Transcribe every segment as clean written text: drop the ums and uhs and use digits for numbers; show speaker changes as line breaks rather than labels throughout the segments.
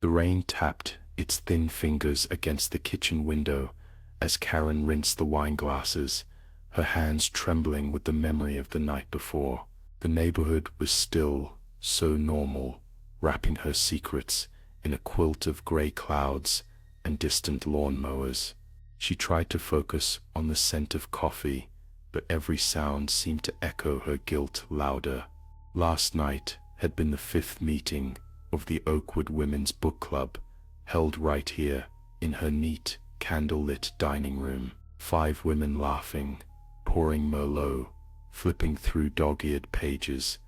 The rain tapped its thin fingers against the kitchen window as Karen rinsed the wine glasses, her hands trembling with the memory of the night before. The neighborhood was still, so normal, wrapping her secrets in a quilt of gray clouds and distant lawnmowers. She tried to focus on the scent of coffee, but every sound seemed to echo her guilt louder. Last night had been the 5th meeting of the Oakwood Women's Book Club, held right here in her neat, candle-lit dining room. 5 women laughing, pouring merlot, flipping through dog-eared pages,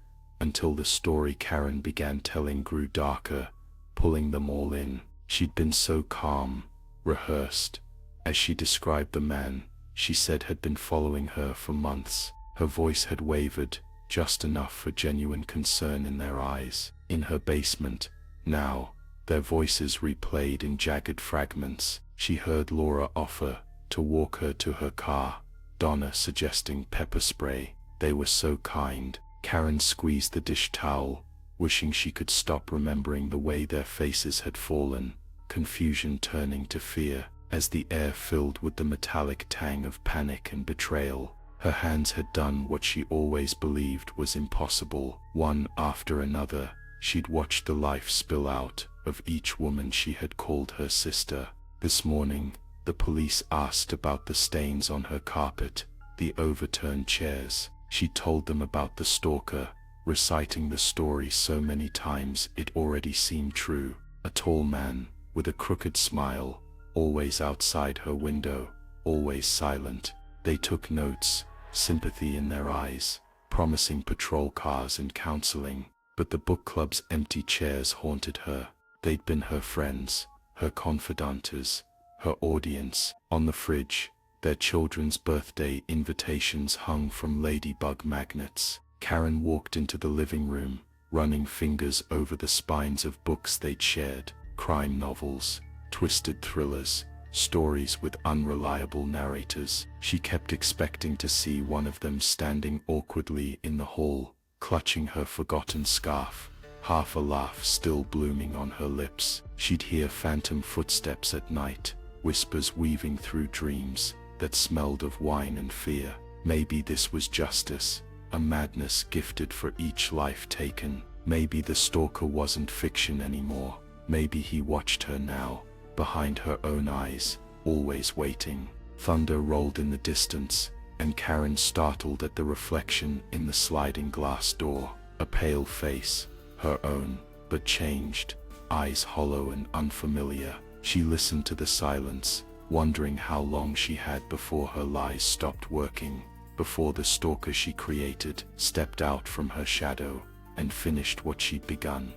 until the story Karen began telling grew darker, pulling them all in. She'd been so calm, rehearsed, as she described the man she said had been following her for months. Her voice had wavered, just enough for genuine concern in their eyes. In her basement, now, their voices replayed in jagged fragments. She heard Laura offer to walk her to her car, Donna suggesting pepper spray. They were so kind. Karen squeezed the dish towel, wishing she could stop remembering the way their faces had fallen, confusion turning to fear as the air filled with the metallic tang of panic and betrayal. Her hands had done what she always believed was impossible. One after another, she'd watched the life spill out of each woman she had called her sister. This morning, the police asked about the stains on her carpet, the overturned chairs. She told them about the stalker, reciting the story so many times it already seemed true. A tall man, with a crooked smile, always outside her window, always silent. They took notes, sympathy in their eyes, promising patrol cars and counseling. But the book club's empty chairs haunted her. They'd been her friends, her confidantes, her audience. On the fridge, their children's birthday invitations hung from ladybug magnets. Karen walked into the living room, running fingers over the spines of books they'd shared. Crime novels, twisted thrillers, stories with unreliable narrators. She kept expecting to see one of them standing awkwardly in the hall, clutching her forgotten scarf, half a laugh still blooming on her lips. She'd hear phantom footsteps at night, whispers weaving through dreams that smelled of wine and fear. Maybe this was justice, a madness gifted for each life taken. Maybe the stalker wasn't fiction anymore. Maybe he watched her now, behind her own eyes, always waiting. Thunder rolled in the distance, and Karen startled at the reflection in the sliding glass door. A pale face, her own, but changed, eyes hollow and unfamiliar. She listened to the silence, wondering how long she had before her lies stopped working, before the stalker she created stepped out from her shadow and finished what she'd begun.